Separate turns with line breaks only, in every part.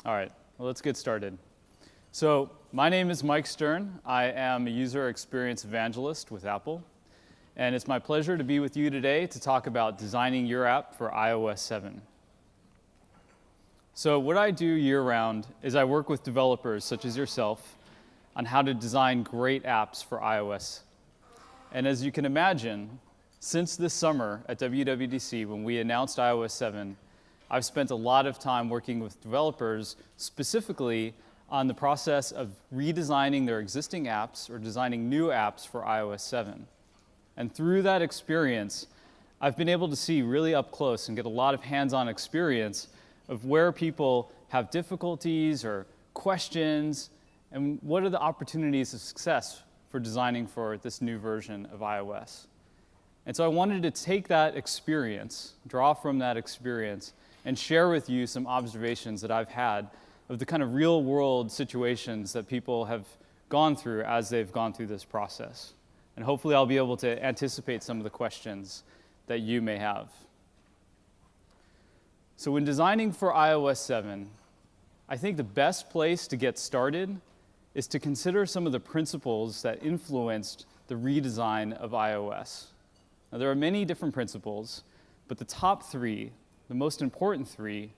All right, well, let's get started. So my name is Mike Stern. I am a user experience evangelist with Apple, and it's my pleasure to be with you today to talk about designing your app for iOS 7. So what I do year-round is I work with developers such as yourself on how to design great apps for iOS. And as you can imagine, since this summer at WWDC, when we announced iOS 7, I've spent a lot of time working with developers specifically on the process of redesigning their existing apps or designing new apps for iOS 7. And through that experience, I've been able to see really up close and get a lot of hands-on experience of where people have difficulties or questions, and what are the opportunities of success for designing for this new version of iOS. And so I wanted to take that experience, draw from that experience, and share with you some observations that I've had of the kind of real-world situations that people have gone through as they've gone through this process. And hopefully I'll be able to anticipate some of the questions that you may have. So when designing for iOS 7, I think the best place to get started is to consider some of the principles that influenced the redesign of iOS. Now, there are many different principles, but the top three, the most important three,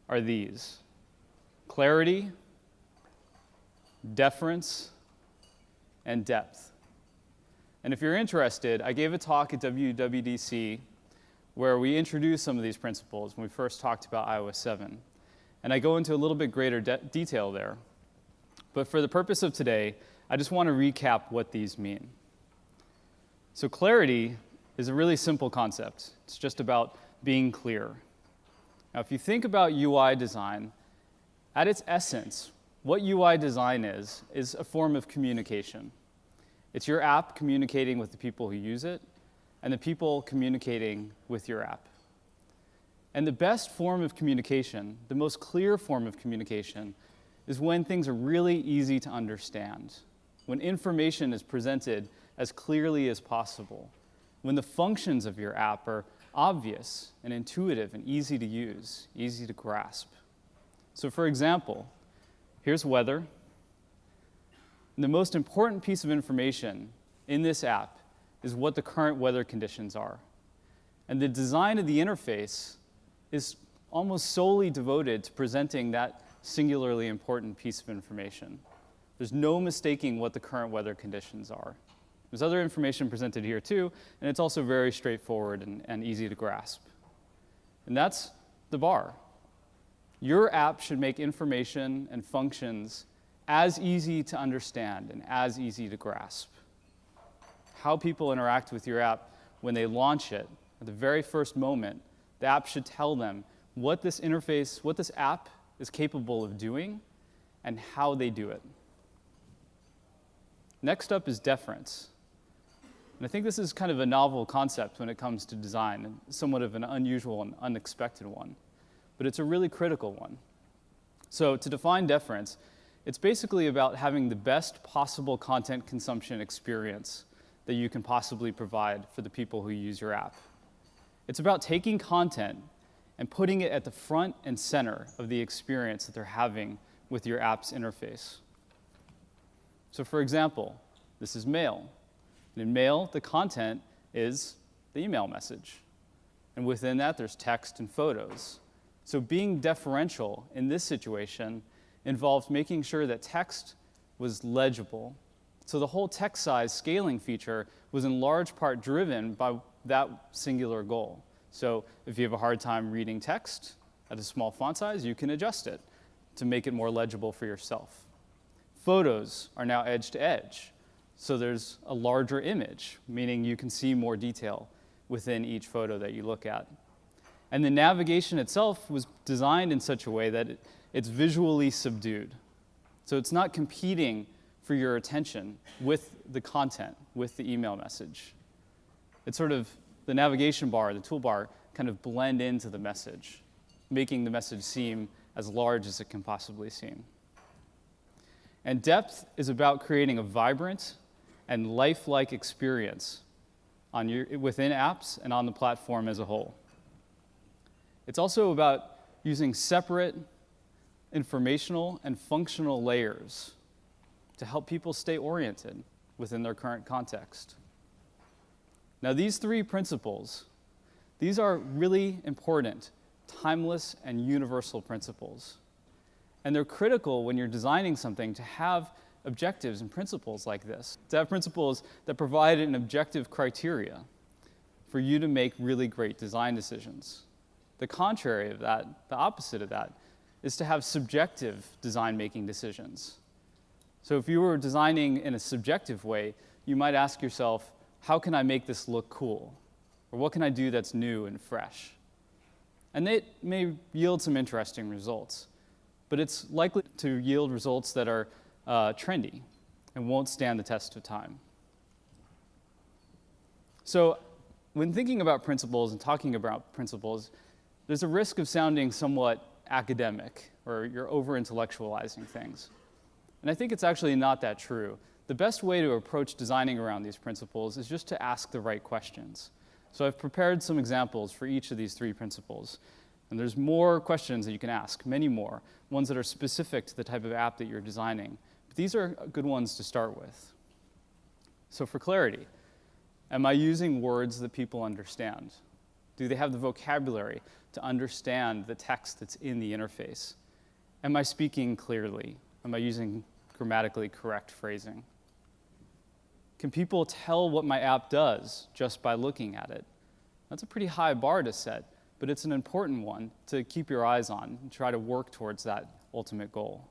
are these: clarity, deference, and depth. And if you're interested, I gave a talk at WWDC where we introduced some of these principles when we first talked about iOS 7. And I go into a little bit greater detail there. But for the purpose of today, I just want to recap what these mean. So clarity is a really simple concept. It's just about being clear. Now, if you think about UI design, at its essence, what UI design is a form of communication. It's your app communicating with the people who use it, and the people communicating with your app. And the best form of communication, the most clear form of communication, is when things are really easy to understand, when information is presented as clearly as possible, when the functions of your app are obvious and intuitive and easy to use, easy to grasp. So for example, here's weather. And the most important piece of information in this app is what the current weather conditions are. And the design of the interface is almost solely devoted to presenting that singularly important piece of information. There's no mistaking what the current weather conditions are. There's other information presented here too, and it's also very straightforward and easy to grasp. And that's the bar. Your app should make information and functions as easy to understand and as easy to grasp. How people interact with your app when they launch it, at the very first moment, the app should tell them what this interface, what this app is capable of doing, and how they do it. Next up is deference. And I think this is kind of a novel concept when it comes to design, and somewhat of an unusual and unexpected one. But it's a really critical one. So to define deference, it's basically about having the best possible content consumption experience that you can possibly provide for the people who use your app. It's about taking content and putting it at the front and center of the experience that they're having with your app's interface. So for example, this is mail. And in mail, the content is the email message. And within that, there's text and photos. So being deferential in this situation involved making sure that text was legible. So the whole text size scaling feature was in large part driven by that singular goal. So if you have a hard time reading text at a small font size, you can adjust it to make it more legible for yourself. Photos are now edge to edge. So there's a larger image, meaning you can see more detail within each photo that you look at. And the navigation itself was designed in such a way that it's visually subdued. So it's not competing for your attention with the content, with the email message. It's sort of the navigation bar, the toolbar, kind of blend into the message, making the message seem as large as it can possibly seem. And depth is about creating a vibrant and lifelike experience within apps and on the platform as a whole. It's also about using separate, informational and functional layers to help people stay oriented within their current context. Now, these three principles, these are really important, timeless, and universal principles. And they're critical when you're designing something to have objectives and principles like this, to have principles that provide an objective criteria for you to make really great design decisions. The contrary of that, the opposite of that, is to have subjective design-making decisions. So if you were designing in a subjective way, you might ask yourself, how can I make this look cool? Or what can I do that's new and fresh? And it may yield some interesting results, but it's likely to yield results that are trendy and won't stand the test of time. So when thinking about principles and talking about principles, there's a risk of sounding somewhat academic, or you're over-intellectualizing things. And I think it's actually not that true. The best way to approach designing around these principles is just to ask the right questions. So I've prepared some examples for each of these three principles. And there's more questions that you can ask, many more, ones that are specific to the type of app that you're designing. But these are good ones to start with. So for clarity, am I using words that people understand? Do they have the vocabulary to understand the text that's in the interface? Am I speaking clearly? Am I using grammatically correct phrasing? Can people tell what my app does just by looking at it? That's a pretty high bar to set, but it's an important one to keep your eyes on and try to work towards that ultimate goal.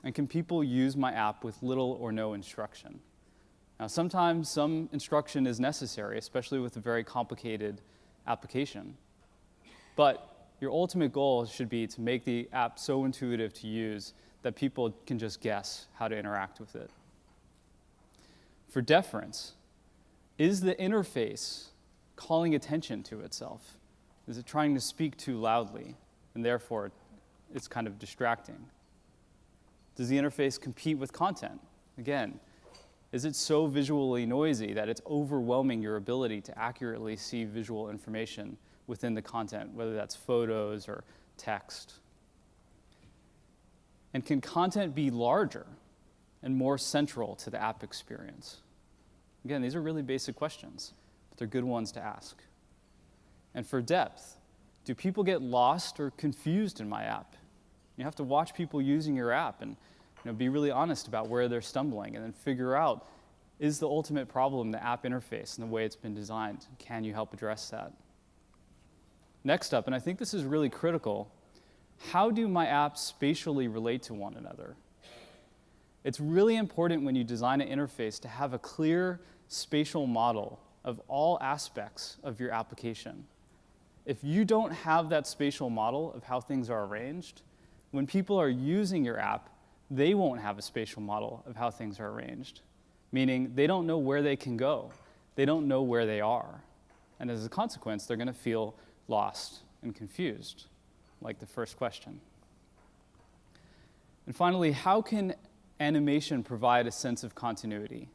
And can people use my app with little or no instruction? Now, sometimes some instruction is necessary, especially with a very complicated application. But your ultimate goal should be to make the app so intuitive to use that people can just guess how to interact with it. For deference, is the interface calling attention to itself? Is it trying to speak too loudly, and therefore it's kind of distracting? Does the interface compete with content? Again, is it so visually noisy that it's overwhelming your ability to accurately see visual information within the content, whether that's photos or text? And can content be larger and more central to the app experience? Again, these are really basic questions, but they're good ones to ask. And for depth, do people get lost or confused in my app? You have to watch people using your app and be really honest about where they're stumbling, and then figure out, is the ultimate problem the app interface and the way it's been designed? Can you help address that? Next up, and I think this is really critical, how do my apps spatially relate to one another? It's really important when you design an interface to have a clear spatial model of all aspects of your application. If you don't have that spatial model of how things are arranged, when people are using your app, they won't have a spatial model of how things are arranged, meaning they don't know where they can go. They don't know where they are. And as a consequence, they're going to feel lost and confused, like the first question. And finally, how can animation provide a sense of continuity?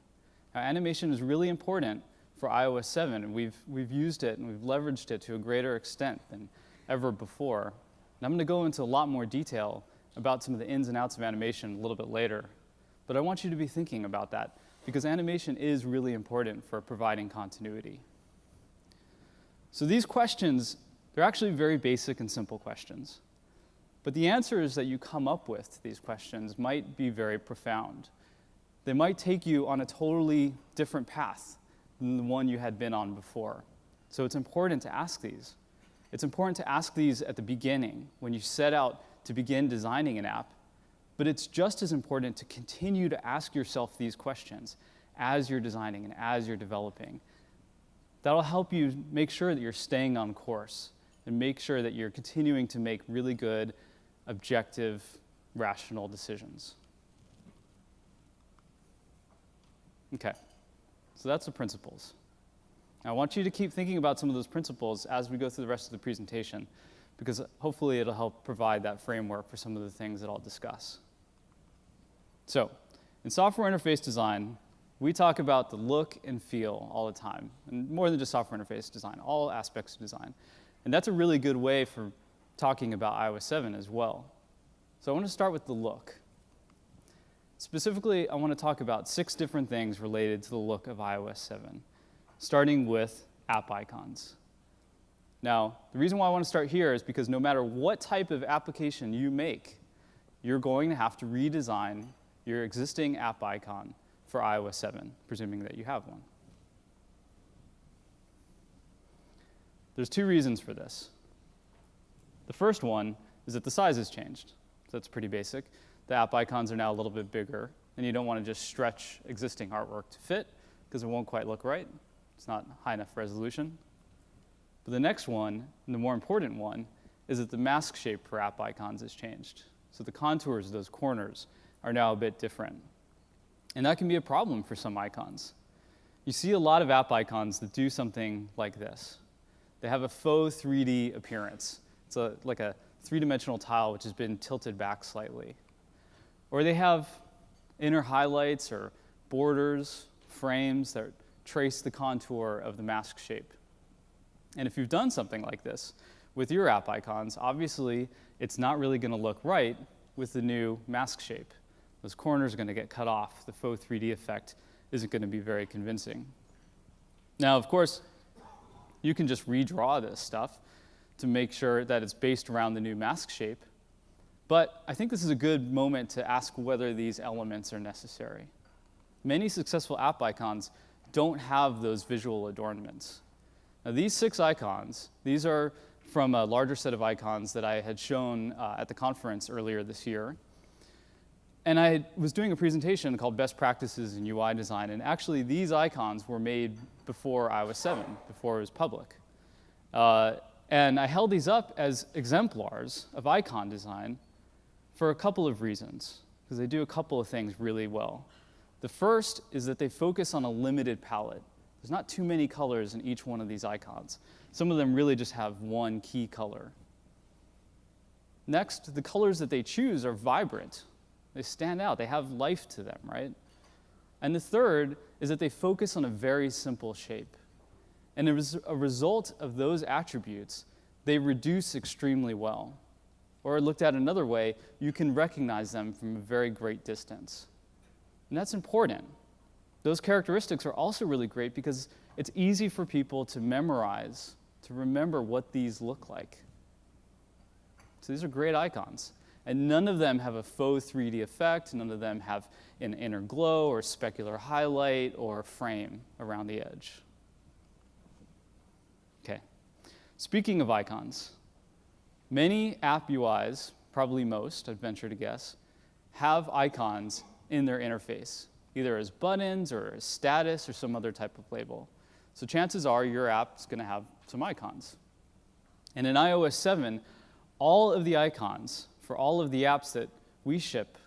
Now, animation is really important for iOS 7, and we've used it and we've leveraged it to a greater extent than ever before. And I'm going to go into a lot more detail about some of the ins and outs of animation a little bit later. But I want you to be thinking about that, because animation is really important for providing continuity. So these questions, they're actually very basic and simple questions. But the answers that you come up with to these questions might be very profound. They might take you on a totally different path than the one you had been on before. So it's important to ask these. It's important to ask these at the beginning when you set out to begin designing an app, but it's just as important to continue to ask yourself these questions as you're designing and as you're developing. That'll help you make sure that you're staying on course and make sure that you're continuing to make really good, objective, rational decisions. Okay, so that's the principles. Now, I want you to keep thinking about some of those principles as we go through the rest of the presentation, because hopefully it'll help provide that framework for some of the things that I'll discuss. So, in software interface design, we talk about the look and feel all the time, and more than just software interface design, all aspects of design. And that's a really good way for talking about iOS 7 as well. So I want to start with the look. Specifically, I want to talk about 6 different things related to the look of iOS 7, starting with app icons. Now, the reason why I want to start here is because no matter what type of application you make, you're going to have to redesign your existing app icon for iOS 7, presuming that you have one. There's 2 reasons for this. The first one is that the size has changed. So that's pretty basic. The app icons are now a little bit bigger, and you don't want to just stretch existing artwork to fit, because it won't quite look right. It's not high enough resolution. But the next one, and the more important one, is that the mask shape for app icons has changed. So the contours of those corners are now a bit different. And that can be a problem for some icons. You see a lot of app icons that do something like this. They have a faux 3D appearance. It's like a 3-dimensional tile which has been tilted back slightly. Or they have inner highlights or borders, frames that trace the contour of the mask shape. And if you've done something like this with your app icons, obviously it's not really going to look right with the new mask shape. Those corners are going to get cut off. The faux 3D effect isn't going to be very convincing. Now, of course, you can just redraw this stuff to make sure that it's based around the new mask shape. But I think this is a good moment to ask whether these elements are necessary. Many successful app icons don't have those visual adornments. Now, these 6 icons, these are from a larger set of icons that I had shown at the conference earlier this year. And I was doing a presentation called Best Practices in UI Design, and actually these icons were made before iOS 7, before it was public. And I held these up as exemplars of icon design for a couple of reasons, because they do a couple of things really well. The first is that they focus on a limited palette. There's not too many colors in each one of these icons. Some of them really just have one key color. Next, the colors that they choose are vibrant. They stand out. They have life to them, right? And the third is that they focus on a very simple shape. And as a result of those attributes, they reduce extremely well. Or looked at another way, you can recognize them from a very great distance. And that's important. Those characteristics are also really great because it's easy for people to memorize, to remember what these look like. So these are great icons. And none of them have a faux 3D effect. None of them have an inner glow or specular highlight or frame around the edge. Okay. Speaking of icons, many app UIs, probably most, I'd venture to guess, have icons in their interface, either as buttons or as status or some other type of label. So chances are your app is going to have some icons. And in iOS 7, all of the icons for all of the apps that we ship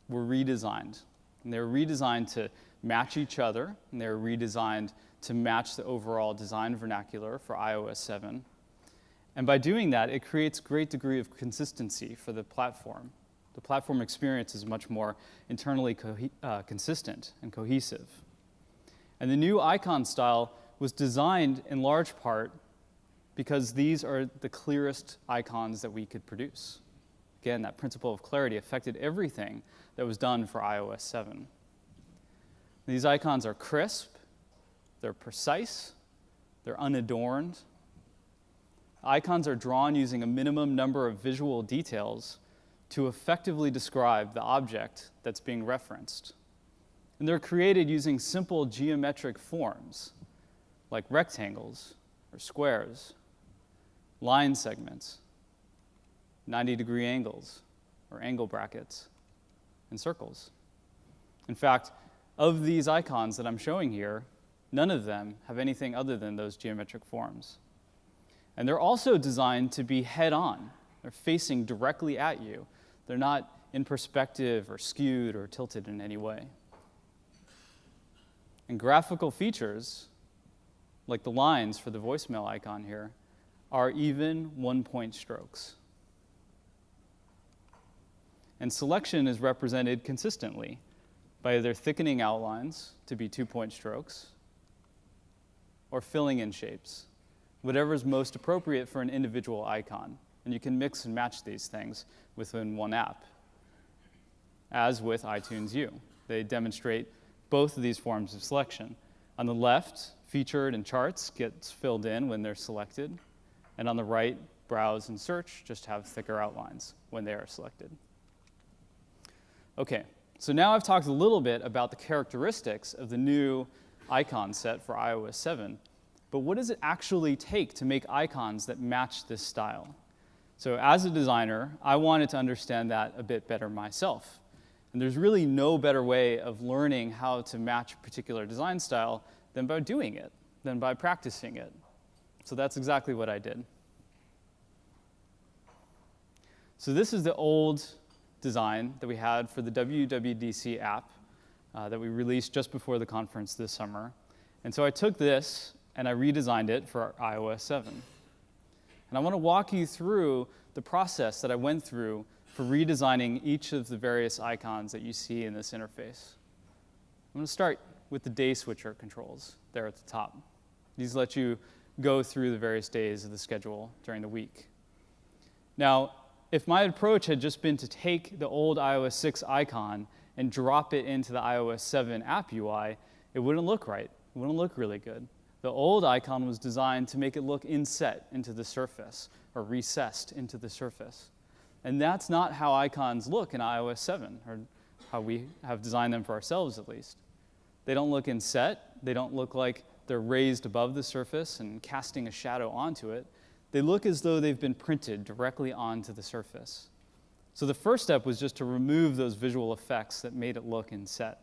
were redesigned. And they were redesigned to match each other, and they were redesigned to match the overall design vernacular for iOS 7. And by doing that, it creates a great degree of consistency for the platform. The platform experience is much more internally consistent and cohesive. And the new icon style was designed in large part because these are the clearest icons that we could produce. Again, that principle of clarity affected everything that was done for iOS 7. These icons are crisp, they're precise, they're unadorned. Icons are drawn using a minimum number of visual details to effectively describe the object that's being referenced. And they're created using simple geometric forms, like rectangles or squares, line segments, 90-degree angles or angle brackets, and circles. In fact, of these icons that I'm showing here, none of them have anything other than those geometric forms. And they're also designed to be head-on. They're facing directly at you. They're not in perspective or skewed or tilted in any way. And graphical features, like the lines for the voicemail icon here, are even one-point strokes. And selection is represented consistently by either thickening outlines to be 2-point strokes or filling in shapes, whatever is most appropriate for an individual icon. And you can mix and match these things within one app as with iTunes U. They demonstrate both of these forms of selection. On the left, featured and charts gets filled in when they're selected. And on the right, browse and search just have thicker outlines when they are selected. Okay, so now I've talked a little bit about the characteristics of the new icon set for iOS 7, but what does it actually take to make icons that match this style? So as a designer, I wanted to understand that a bit better myself. And there's really no better way of learning how to match a particular design style than by doing it, than by practicing it. So that's exactly what I did. So this is the old design that we had for the WWDC app that we released just before the conference this summer. And so I took this and I redesigned it for iOS 7. And I want to walk you through the process that I went through for redesigning each of the various icons that you see in this interface. I'm going to start with the day switcher controls there at the top. These let you go through the various days of the schedule during the week. Now, if my approach had just been to take the old iOS 6 icon and drop it into the iOS 7 app UI, it wouldn't look right. It wouldn't look really good. The old icon was designed to make it look inset into the surface or recessed into the surface. And that's not how icons look in iOS 7, or how we have designed them for ourselves at least. They don't look inset. They don't look like they're raised above the surface and casting a shadow onto it. They look as though they've been printed directly onto the surface. So the first step was just to remove those visual effects that made it look inset.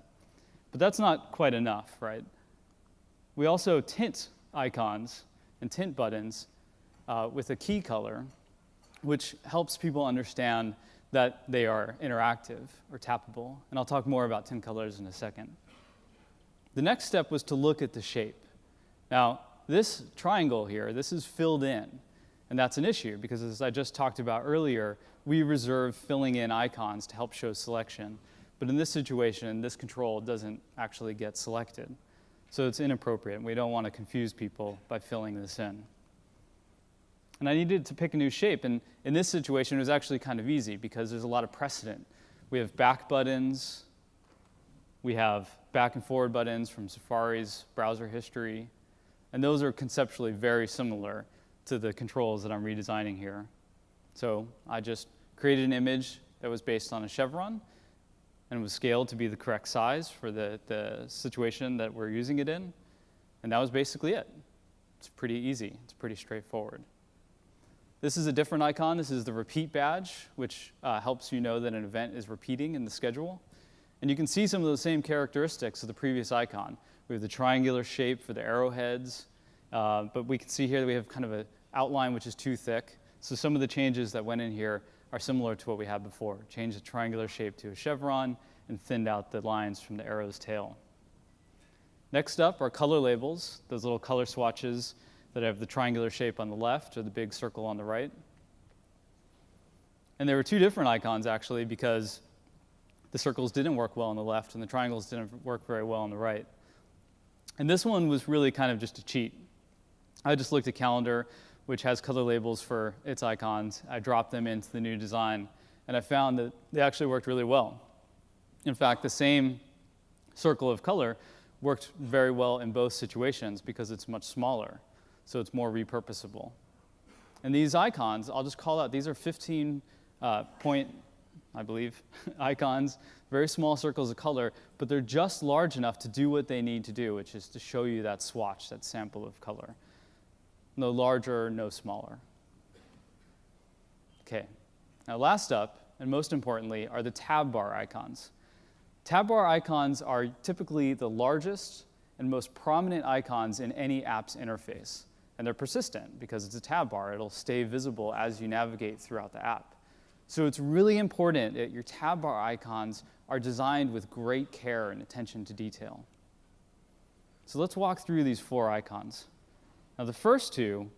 But that's not quite enough, right? We also tint icons and tint buttons with a key color, which helps people understand that they are interactive or tappable. And I'll talk more about tint colors in a second. The next step was to look at the shape. Now, this triangle here, this is filled in. And that's an issue because, as I just talked about earlier, we reserve filling in icons to help show selection. But in this situation, this control doesn't actually get selected. So it's inappropriate. We don't want to confuse people by filling this in. And I needed to pick a new shape. And in this situation, it was actually kind of easy because there's a lot of precedent. We have back buttons. We have back and forward buttons from Safari's browser history. And those are conceptually very similar to the controls that I'm redesigning here. So I just created an image that was based on a chevron and was scaled to be the correct size for the situation that we're using it in. And that was basically it. It's pretty easy. It's pretty straightforward. This is a different icon. This is the repeat badge, which helps you know that an event is repeating in the schedule. And you can see some of the same characteristics of the previous icon. We have the triangular shape for the arrowheads, but we can see here that we have kind of an outline which is too thick. So some of the changes that went in here are similar to what we had before. Changed the triangular shape to a chevron and thinned out the lines from the arrow's tail. Next up are color labels, those little color swatches that have the triangular shape on the left or the big circle on the right. And there were two different icons, actually, because the circles didn't work well on the left and the triangles didn't work very well on the right. And this one was really kind of just a cheat. I just looked at Calendar, which has color labels for its icons. I dropped them into the new design, and I found that they actually worked really well. In fact, the same circle of color worked very well in both situations because it's much smaller, so it's more repurposable. And these icons, I'll just call out, these are 15-point, I believe, icons, very small circles of color, but they're just large enough to do what they need to do, which is to show you that swatch, that sample of color. No larger, no smaller. Okay, now last up, and most importantly, are the tab bar icons. Tab bar icons are typically the largest and most prominent icons in any app's interface. And they're persistent because it's a tab bar. It'll stay visible as you navigate throughout the app. So it's really important that your tab bar icons are designed with great care and attention to detail. So let's walk through these 4 icons. Now the first 2,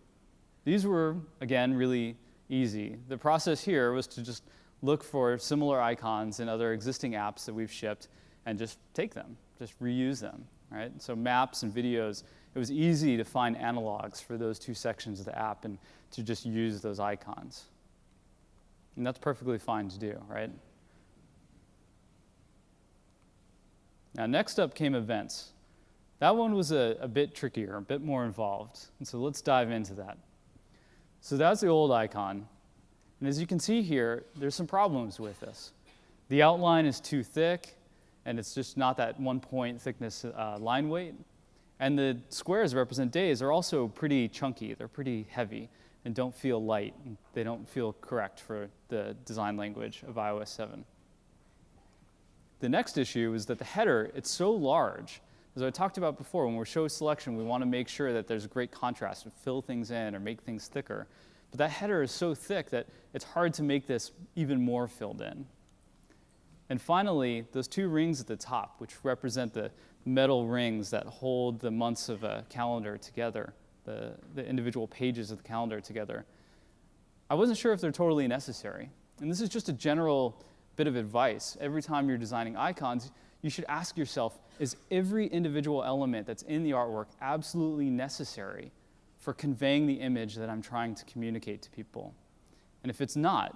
these were, again, really easy. The process here was to just look for similar icons in other existing apps that we've shipped and just take them, just reuse them, right? So maps and videos, it was easy to find analogs for those 2 sections of the app and to just use those icons. And that's perfectly fine to do, right? Now, next up came events. That one was a bit trickier, a bit more involved. And so let's dive into that. So that's the old icon. And as you can see here, there's some problems with this. The outline is too thick, and it's just not that 1-point thickness line weight. And the squares that represent days are also pretty chunky. They're pretty heavy and don't feel light. They don't feel correct for the design language of iOS 7. The next issue is that the header, it's so large. As I talked about before, when we're show selection, we want to make sure that there's great contrast and fill things in or make things thicker. But that header is so thick that it's hard to make this even more filled in. And finally, those two rings at the top, which represent the metal rings that hold the months of a calendar together, the individual pages of the calendar together, I wasn't sure if they're totally necessary. And this is just a general bit of advice. Every time you're designing icons, you should ask yourself, is every individual element that's in the artwork absolutely necessary for conveying the image that I'm trying to communicate to people? And if it's not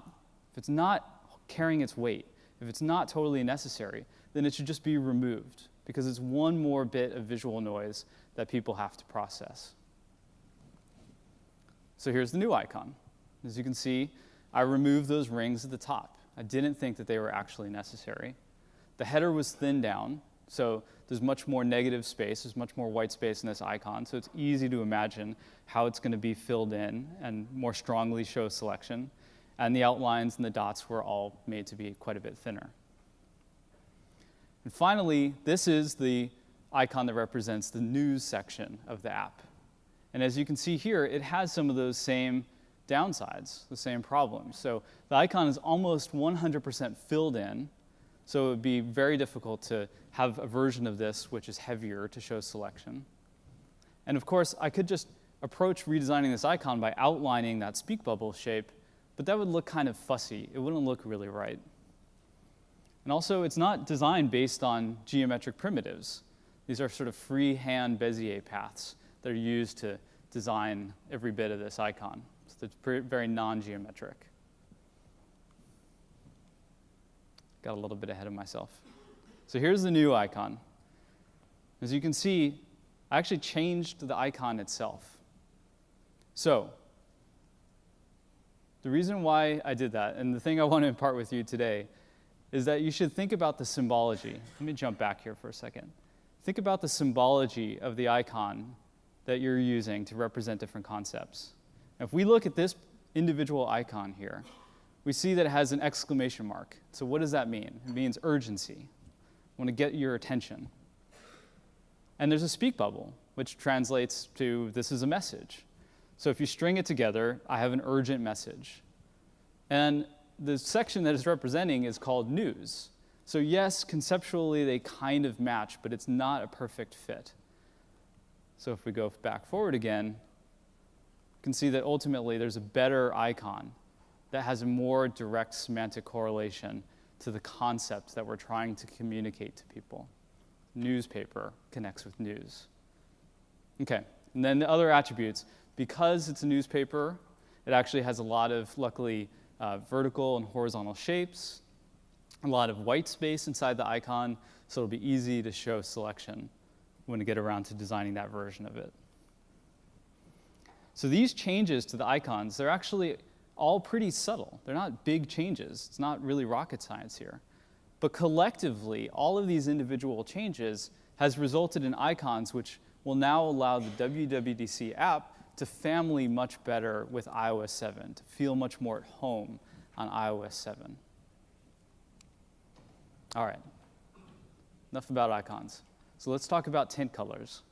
carrying its weight, if it's not totally necessary, then it should just be removed, because it's one more bit of visual noise that people have to process. So here's the new icon. As you can see, I removed those rings at the top. I didn't think that they were actually necessary. The header was thinned down, so there's much more negative space, there's much more white space in this icon, so it's easy to imagine how it's going to be filled in and more strongly show selection. And the outlines and the dots were all made to be quite a bit thinner. And finally, this is the icon that represents the news section of the app. And as you can see here, it has some of those same downsides, the same problems. So the icon is almost 100% filled in, so it would be very difficult to have a version of this which is heavier to show selection. And of course, I could just approach redesigning this icon by outlining that speak bubble shape, but that would look kind of fussy. It wouldn't look really right. And also, it's not designed based on geometric primitives. These are sort of freehand Bezier paths that are used to design every bit of this icon. So it's very non-geometric. Got a little bit ahead of myself. So here's the new icon. As you can see, I actually changed the icon itself. So the reason why I did that, and the thing I want to impart with you today, is that you should think about the symbology. Let me jump back here for a second. Think about the symbology of the icon that you're using to represent different concepts. Now, if we look at this individual icon here, we see that it has an exclamation mark. So what does that mean? It means urgency. I want to get your attention. And there's a speak bubble, which translates to this is a message. So if you string it together, I have an urgent message. And the section that it's representing is called news. So yes, conceptually they kind of match, but it's not a perfect fit. So if we go back forward again, you can see that ultimately there's a better icon that has a more direct semantic correlation to the concepts that we're trying to communicate to people. Newspaper connects with news. Okay, and then the other attributes. Because it's a newspaper, it actually has a lot of, luckily, vertical and horizontal shapes, a lot of white space inside the icon, so it'll be easy to show selection when we get around to designing that version of it. So these changes to the icons, they're actually all pretty subtle. They're not big changes. It's not really rocket science here. But collectively, all of these individual changes has resulted in icons which will now allow the WWDC app to family much better with iOS 7, to feel much more at home on iOS 7. All right, enough about icons. So let's talk about tint colors.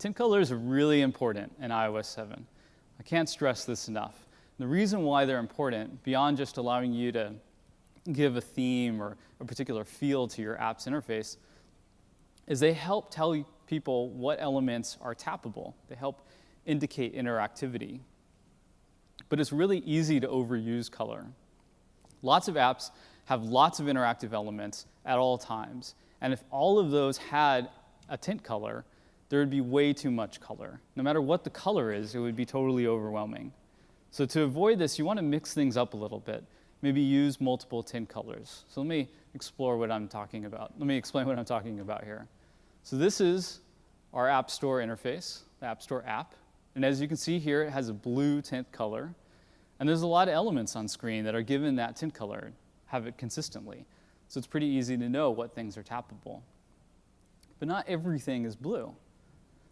Tint colors are really important in iOS 7. I can't stress this enough. The reason why they're important, beyond just allowing you to give a theme or a particular feel to your app's interface, is they help tell people what elements are tappable. They help indicate interactivity. But it's really easy to overuse color. Lots of apps have lots of interactive elements at all times. And if all of those had a tint color, there would be way too much color. No matter what the color is, it would be totally overwhelming. So to avoid this, you want to mix things up a little bit. maybe use multiple tint colors. So let me explore what I'm talking about. Let me explain what I'm talking about here. So this is our App Store interface, the App Store app. And as you can see here, it has a blue tint color. And there's a lot of elements on screen that are given that tint color, have it consistently. So it's pretty easy to know what things are tappable. But not everything is blue.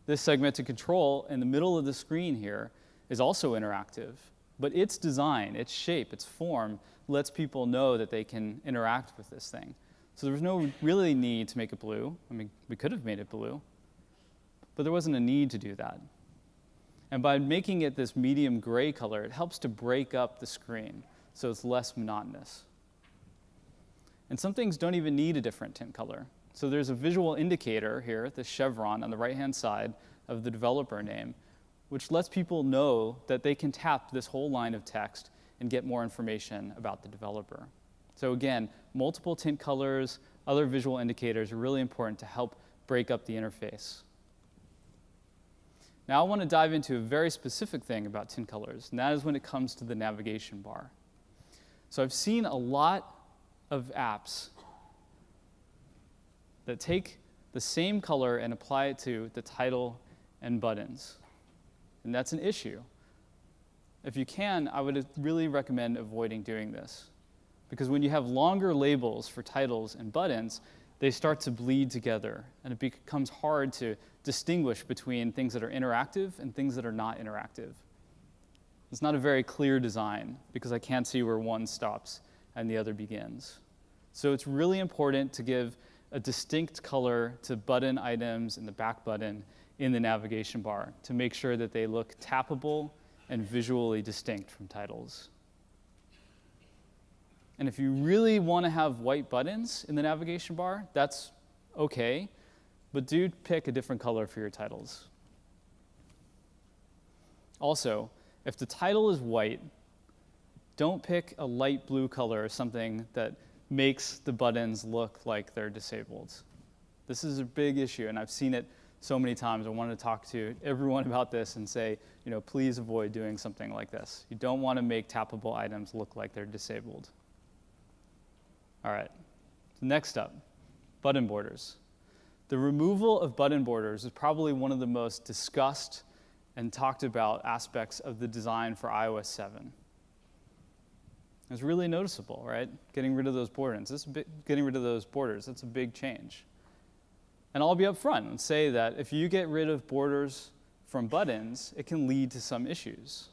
This segmented control in the middle of the screen here is also interactive, but its design, its shape, its form lets people know that they can interact with this thing. So there was no really need to make it blue. I mean, we could have made it blue, but there wasn't a need to do that. And by making it this medium gray color, it helps to break up the screen so it's less monotonous. And some things don't even need a different tint color. So there's a visual indicator here, the chevron on the right-hand side of the developer name, which lets people know that they can tap this whole line of text and get more information about the developer. So again, multiple tint colors, other visual indicators are really important to help break up the interface. Now I want to dive into a very specific thing about tint colors, and that is when it comes to the navigation bar. So I've seen a lot of apps that take the same color and apply it to the title and buttons. And that's an issue. If you can, I would really recommend avoiding doing this. Because when you have longer labels for titles and buttons, they start to bleed together, and it becomes hard to distinguish between things that are interactive and things that are not interactive. It's not a very clear design, because I can't see where one stops and the other begins. So it's really important to give a distinct color to button items and the back button in the navigation bar to make sure that they look tappable and visually distinct from titles. And if you really want to have white buttons in the navigation bar, that's okay, but do pick a different color for your titles. Also, if the title is white, don't pick a light blue color or something that makes the buttons look like they're disabled. This is a big issue, and I've seen it so many times. I want to talk to everyone about this and say, please avoid doing something like this. You don't want to make tappable items look like they're disabled. All right, so next up, button borders. The removal of button borders is probably one of the most discussed and talked about aspects of the design for iOS 7. It's really noticeable, right? Getting rid of those borders. That's a big change. And I'll be upfront and say that if you get rid of borders from buttons, it can lead to some issues.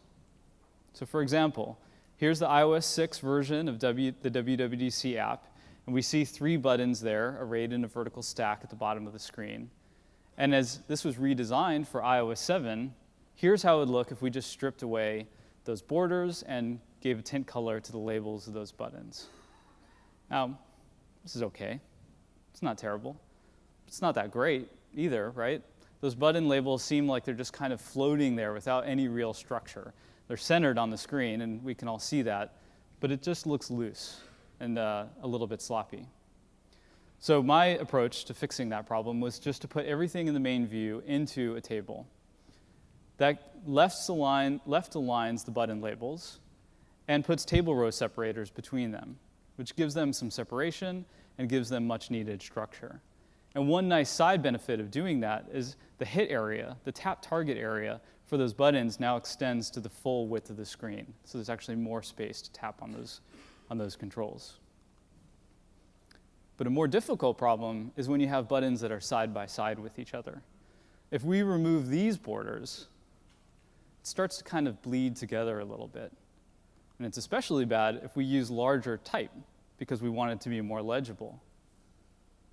So for example, here's the iOS 6 version of the WWDC app, and we see 3 buttons there arrayed in a vertical stack at the bottom of the screen. And as this was redesigned for iOS 7, here's how it would look if we just stripped away those borders and gave a tint color to the labels of those buttons. Now, this is okay. It's not terrible. It's not that great either, right? Those button labels seem like they're just kind of floating there without any real structure. They're centered on the screen, and we can all see that, but it just looks loose and a little bit sloppy. So my approach to fixing that problem was just to put everything in the main view into a table. That left aligns the button labels and puts table row separators between them, which gives them some separation and gives them much needed structure. And one nice side benefit of doing that is the hit area, the tap target area for those buttons now extends to the full width of the screen. So there's actually more space to tap on those controls. But a more difficult problem is when you have buttons that are side by side with each other. If we remove these borders, it starts to kind of bleed together a little bit. And it's especially bad if we use larger type because we want it to be more legible.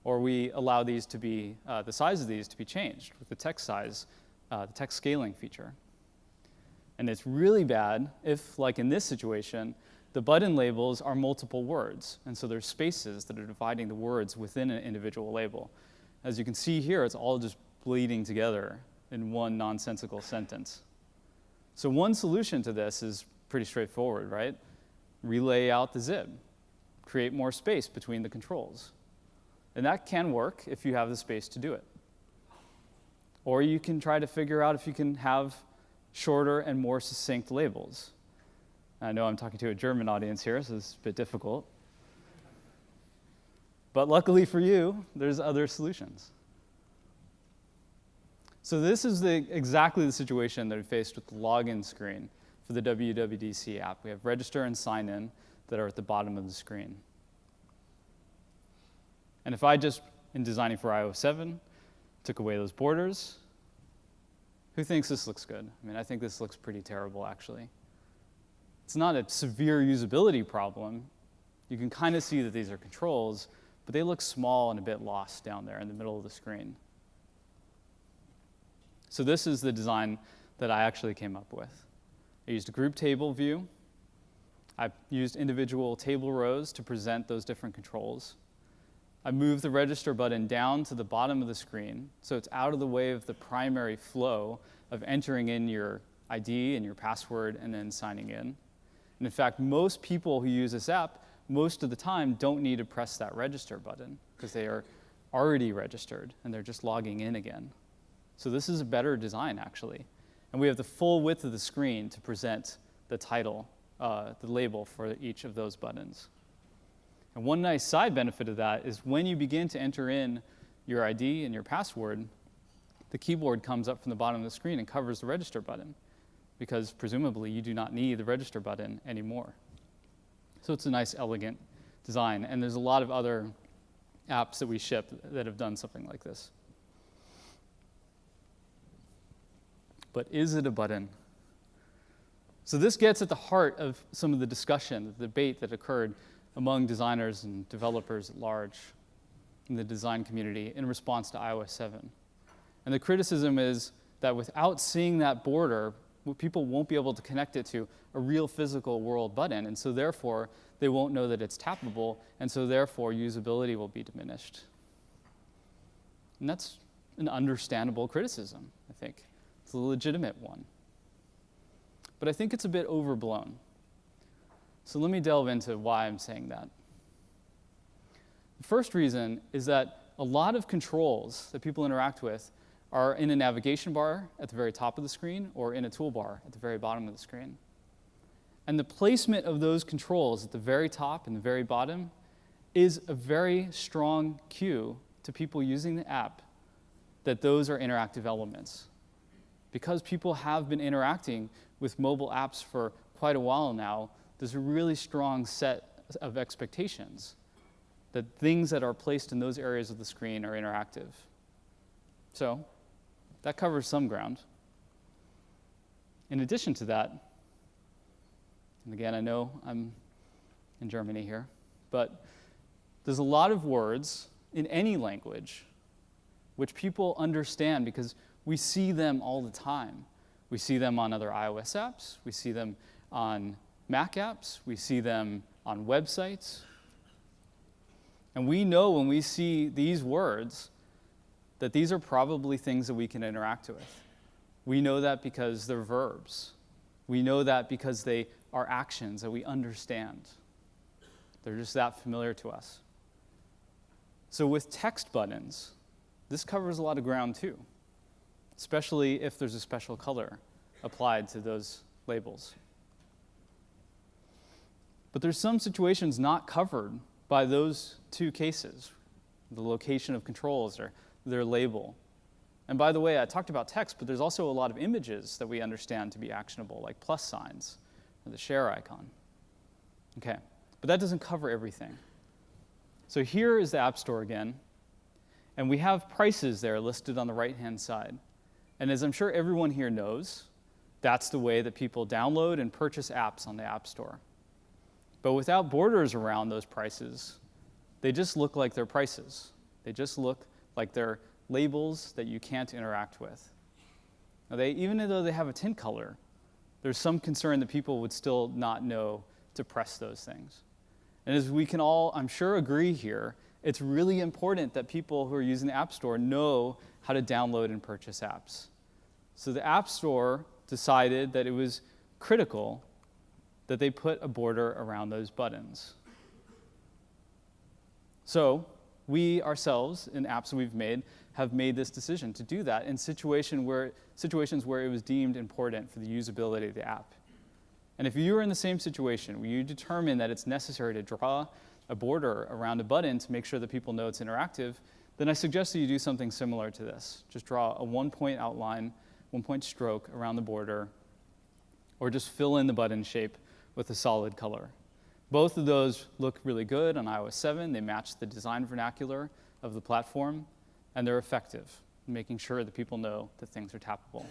Or we allow these to be, the size of these to be changed with the text size, the text scaling feature. And it's really bad if, like in this situation, the button labels are multiple words. And so there's spaces that are dividing the words within an individual label. As you can see here, it's all just bleeding together in one nonsensical sentence. So one solution to this is pretty straightforward, right? Relay out the zip. Create more space between the controls. And that can work if you have the space to do it. Or you can try to figure out if you can have shorter and more succinct labels. I know I'm talking to a German audience here, so it's a bit difficult. But luckily for you, there's other solutions. So this is exactly the situation that we faced with the login screen for the WWDC app. We have register and sign in that are at the bottom of the screen. And if I just, in designing for iOS 7, took away those borders, who thinks this looks good? I mean, I think this looks pretty terrible, actually. It's not a severe usability problem. You can kind of see that these are controls, but they look small and a bit lost down there in the middle of the screen. So this is the design that I actually came up with. I used a group table view. I used individual table rows to present those different controls. I moved the register button down to the bottom of the screen, so it's out of the way of the primary flow of entering in your ID and your password and then signing in. And in fact, most people who use this app, most of the time, don't need to press that register button because they are already registered and they're just logging in again. So this is a better design, actually. And we have the full width of the screen to present the title, the label for each of those buttons. And one nice side benefit of that is when you begin to enter in your ID and your password, the keyboard comes up from the bottom of the screen and covers the register button, because presumably you do not need the register button anymore. So it's a nice, elegant design. And there's a lot of other apps that we ship that have done something like this. But is it a button? So this gets at the heart of some of the discussion, the debate that occurred among designers and developers at large in the design community in response to iOS 7. And the criticism is that without seeing that border, people won't be able to connect it to a real physical world button, and so therefore they won't know that it's tappable, and so therefore usability will be diminished. And that's an understandable criticism, I think. It's a legitimate one. But I think it's a bit overblown. So let me delve into why I'm saying that. The first reason is that a lot of controls that people interact with are in a navigation bar at the very top of the screen or in a toolbar at the very bottom of the screen. And the placement of those controls at the very top and the very bottom is a very strong cue to people using the app that those are interactive elements. Because people have been interacting with mobile apps for quite a while now, there's a really strong set of expectations that things that are placed in those areas of the screen are interactive. So that covers some ground. In addition to that, and again, I know I'm in Germany here, but there's a lot of words in any language which people understand because we see them all the time. We see them on other iOS apps. We see them on Mac apps. We see them on websites. And we know when we see these words that these are probably things that we can interact with. We know that because they're verbs. We know that because they are actions that we understand. They're just that familiar to us. So with text buttons, this covers a lot of ground too, especially if there's a special color applied to those labels. But there's some situations not covered by those two cases, the location of controls or their label. And by the way, I talked about text, but there's also a lot of images that we understand to be actionable, like plus signs or the share icon. Okay, but that doesn't cover everything. So here is the App Store again, and we have prices there listed on the right-hand side. And as I'm sure everyone here knows, that's the way that people download and purchase apps on the App Store. But without borders around those prices, they just look like they're prices. They just look like they're labels that you can't interact with. Now even though they have a tint color, there's some concern that people would still not know to press those things. And as we can all, I'm sure, agree here, it's really important that people who are using the App Store know how to download and purchase apps. So the App Store decided that it was critical that they put a border around those buttons. So we ourselves, in apps that we've made, have made this decision to do that in situations where it was deemed important for the usability of the app. And if you are in the same situation where you determine that it's necessary to draw a border around a button to make sure that people know it's interactive, then I suggest that you do something similar to this. Just draw a one-point outline, one-point stroke around the border, or just fill in the button shape with a solid color. Both of those look really good on iOS 7. They match the design vernacular of the platform, and they're effective in making sure that people know that things are tappable.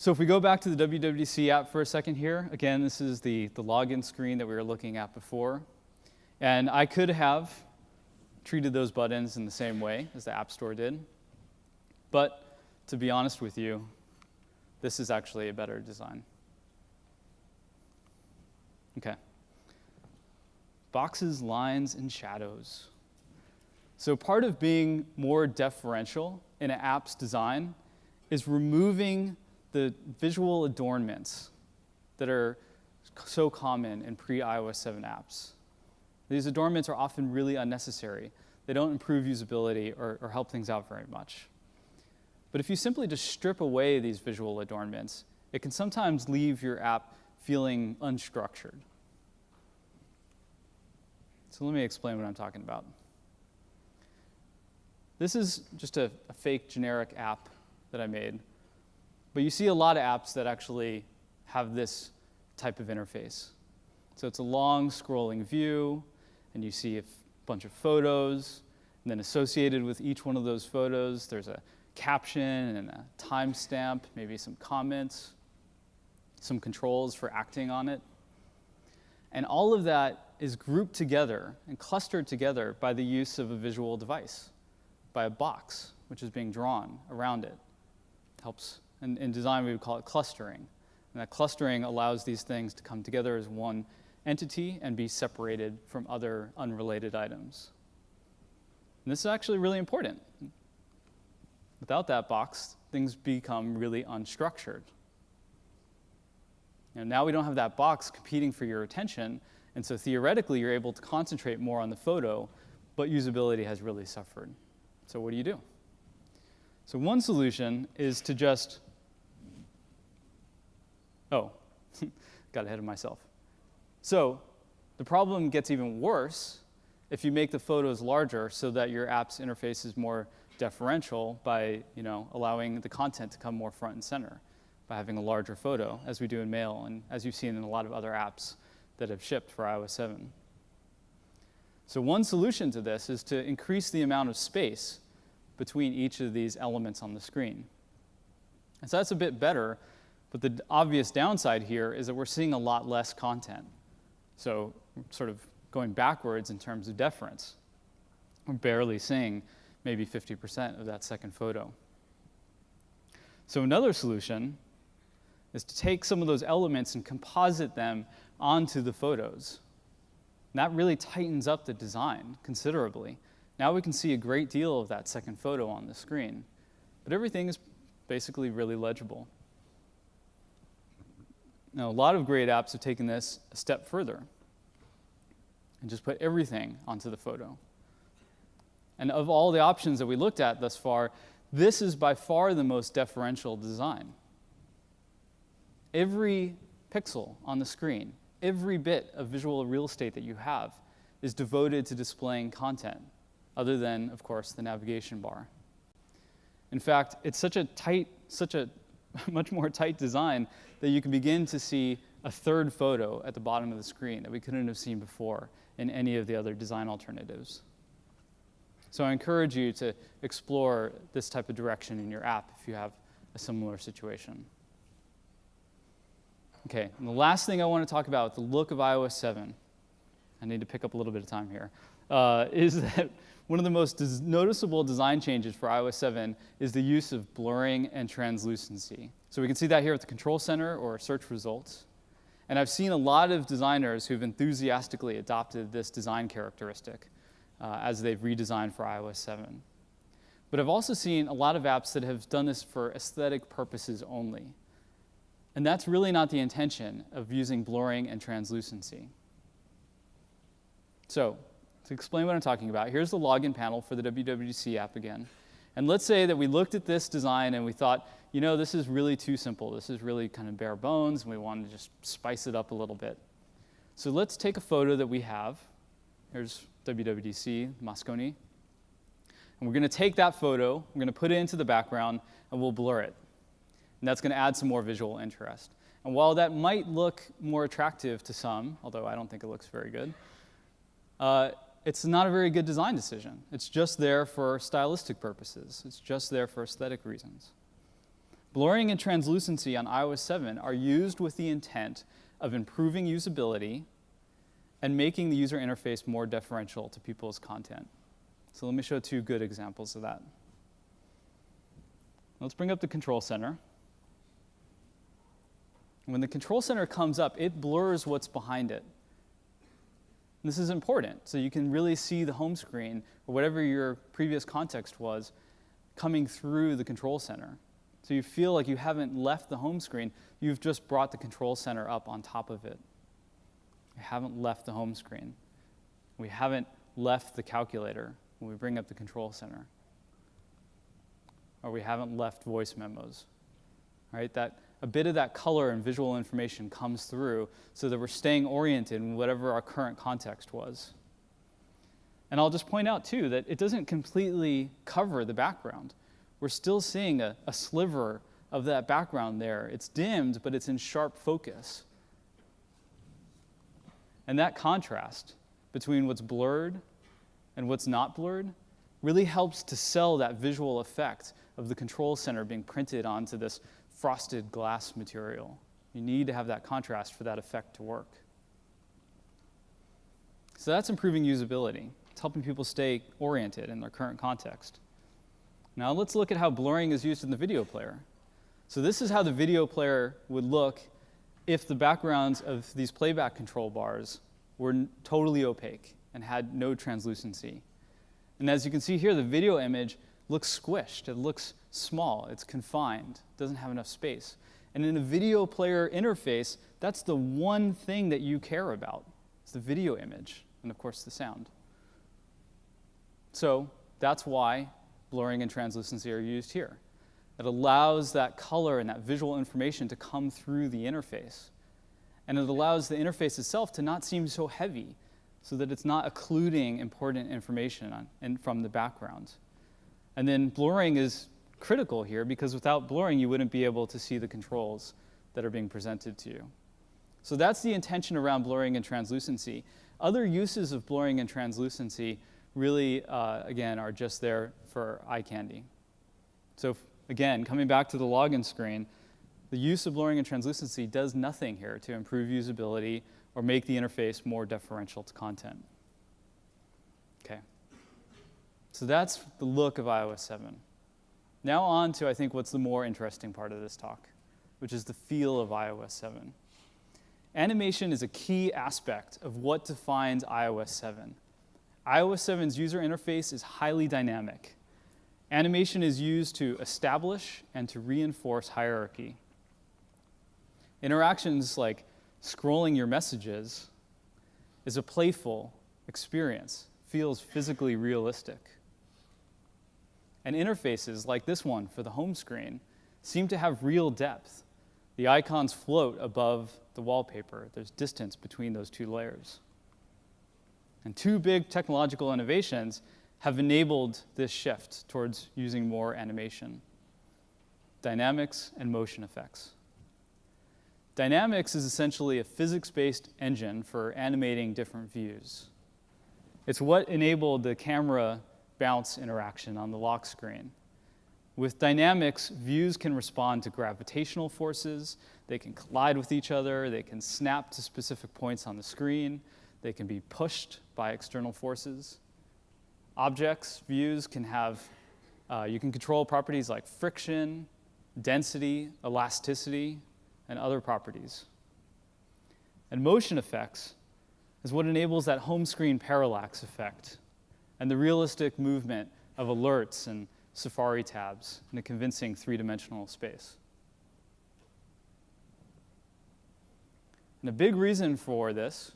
So if we go back to the WWDC app for a second here, again, this is the login screen that we were looking at before. And I could have treated those buttons in the same way as the App Store did. But to be honest with you, this is actually a better design. Okay. Boxes, lines, and shadows. So part of being more deferential in an app's design is removing the visual adornments that are so common in pre-iOS 7 apps. These adornments are often really unnecessary. They don't improve usability or help things out very much. But if you simply just strip away these visual adornments, it can sometimes leave your app feeling unstructured. So let me explain what I'm talking about. This is just a fake generic app that I made. But you see a lot of apps that actually have this type of interface. So it's a long scrolling view, and you see a bunch of photos, and then associated with each one of those photos, there's a caption and a timestamp, maybe some comments, some controls for acting on it. And all of that is grouped together and clustered together by the use of a visual device, by a box, which is being drawn around it. Helps. In design, we would call it clustering. And that clustering allows these things to come together as one entity and be separated from other unrelated items. And this is actually really important. Without that box, things become really unstructured. Now we don't have that box competing for your attention, and so theoretically, you're able to concentrate more on the photo, but usability has really suffered. So what do? So one solution is to just, got ahead of myself. So the problem gets even worse if you make the photos larger so that your app's interface is more deferential by allowing the content to come more front and center by having a larger photo, as we do in Mail and as you've seen in a lot of other apps that have shipped for iOS 7. So one solution to this is to increase the amount of space between each of these elements on the screen. And so that's a bit better, but the obvious downside here is that we're seeing a lot less content. So sort of going backwards in terms of deference. We're barely seeing maybe 50% of that second photo. So another solution is to take some of those elements and composite them onto the photos. And that really tightens up the design considerably. Now we can see a great deal of that second photo on the screen, but everything is basically really legible. Now, a lot of great apps have taken this a step further and just put everything onto the photo. And of all the options that we looked at thus far, this is by far the most deferential design. Every pixel on the screen, every bit of visual real estate that you have is devoted to displaying content, other than, of course, the navigation bar. In fact, it's such a much more tight design that you can begin to see a third photo at the bottom of the screen that we couldn't have seen before in any of the other design alternatives. So I encourage you to explore this type of direction in your app if you have a similar situation. Okay, and the last thing I want to talk about, the look of iOS 7, I need to pick up a little bit of time here, is that one of the most noticeable design changes for iOS 7 is the use of blurring and translucency. So we can see that here at the Control Center or search results. And I've seen a lot of designers who've enthusiastically adopted this design characteristic as they've redesigned for iOS 7. But I've also seen a lot of apps that have done this for aesthetic purposes only. And that's really not the intention of using blurring and translucency. So, to explain what I'm talking about, here's the login panel for the WWDC app again. And let's say that we looked at this design and we thought, you know, this is really too simple. This is really kind of bare bones, and we want to just spice it up a little bit. So let's take a photo that we have. Here's WWDC, Moscone. And we're going to take that photo, we're going to put it into the background, and we'll blur it. And that's going to add some more visual interest. And while that might look more attractive to some, although I don't think it looks very good, it's not a very good design decision. It's just there for stylistic purposes. It's just there for aesthetic reasons. Blurring and translucency on iOS 7 are used with the intent of improving usability and making the user interface more deferential to people's content. So let me show two good examples of that. Let's bring up the control center. When the control center comes up, it blurs what's behind it. And this is important, so you can really see the home screen, or whatever your previous context was, coming through the control center. So you feel like you haven't left the home screen, you've just brought the control center up on top of it. We haven't left the home screen. We haven't left the calculator when we bring up the control center. Or we haven't left voice memos. Right? A bit of that color and visual information comes through so that we're staying oriented in whatever our current context was. And I'll just point out, too, that it doesn't completely cover the background. We're still seeing a sliver of that background there. It's dimmed, but it's in sharp focus. And that contrast between what's blurred and what's not blurred really helps to sell that visual effect of the control center being printed onto this frosted glass material. You need to have that contrast for that effect to work. So that's improving usability. It's helping people stay oriented in their current context. Now let's look at how blurring is used in the video player. So this is how the video player would look if the backgrounds of these playback control bars were totally opaque and had no translucency. And as you can see here, the video image looks squished. It looks small. It's confined. It doesn't have enough space. And in a video player interface, that's the one thing that you care about. It's the video image and, of course, the sound. So that's why blurring and translucency are used here. It allows that color and that visual information to come through the interface. And it allows the interface itself to not seem so heavy so that it's not occluding important information from the background. And then blurring is critical here because without blurring, you wouldn't be able to see the controls that are being presented to you. So that's the intention around blurring and translucency. Other uses of blurring and translucency really, again, are just there for eye candy. So again, coming back to the login screen, the use of blurring and translucency does nothing here to improve usability or make the interface more deferential to content. Okay. So that's the look of iOS 7. Now on to, I think, what's the more interesting part of this talk, which is the feel of iOS 7. Animation is a key aspect of what defines iOS 7. iOS 7's user interface is highly dynamic. Animation is used to establish and to reinforce hierarchy. Interactions like scrolling your messages is a playful experience, feels physically realistic. And interfaces like this one for the home screen seem to have real depth. The icons float above the wallpaper. There's distance between those two layers. And two big technological innovations have enabled this shift towards using more animation: dynamics and motion effects. Dynamics is essentially a physics-based engine for animating different views. It's what enabled the camera bounce interaction on the lock screen. With dynamics, views can respond to gravitational forces, they can collide with each other, they can snap to specific points on the screen, they can be pushed by external forces. Objects, views can have, you can control properties like friction, density, elasticity, and other properties. And motion effects is what enables that home screen parallax effect and the realistic movement of alerts and Safari tabs in a convincing three-dimensional space. And a big reason for this